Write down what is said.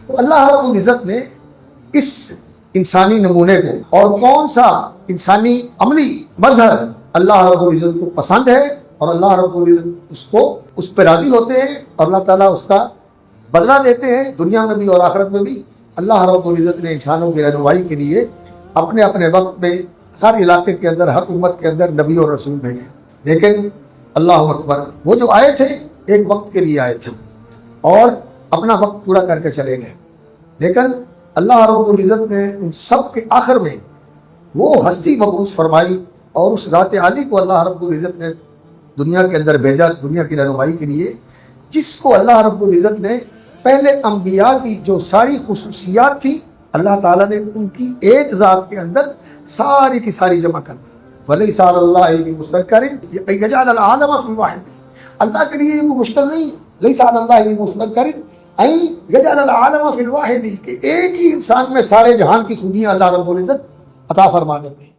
تو اللہ رب العزت نے اس انسانی نمونے کو اور کون سا انسانی عملی مظہر اللہ رب العزت کو پسند ہے اور اللہ رب العزت اس پہ راضی ہوتے ہیں اور اللہ تعالیٰ اس کا بدلہ دیتے ہیں دنیا میں بھی اور آخرت میں بھی. اللہ رب العزت نے انسانوں کی رہنمائی کے لیے اپنے اپنے وقت میں ہر علاقے کے اندر ہر امت کے اندر نبی اور رسول بھیجے. لیکن اللہ اکبر، وہ جو آئے تھے ایک وقت کے لیے آئے تھے اور اپنا وقت پورا کر کے چلے گئے. لیکن اللہ رب العزت نے ان سب کے آخر میں وہ ہستی مبعوث فرمائی اور اس ذات عالی کو اللہ رب العزت نے دنیا کے اندر بھیجا دنیا کی رہنمائی کے لیے، جس کو اللہ رب العزت نے پہلے انبیاء کی جو ساری خصوصیات تھی اللہ تعالیٰ نے ان کی ایک ذات کے اندر ساری کی ساری جمع کر دی. وَلَيْسَ عَلَى اللَّهِ بِمُسْتَكْبِرٍ يَجْعَلَ الْعَالَمَ فِي وَاحِدٍ. اللہ کے لیے وہ مشکل نہیں، لَيْسَ عَلَى اللَّهِ بِمُسْتَكْبِرٍ أَن يَجْعَلَ الْعَالَمَ فِي الْوَاحِدِ کہ ایک ہی انسان میں سارے جہان کی خوبیاں اللہ رب العزت عطا فرما دیتے ہیں.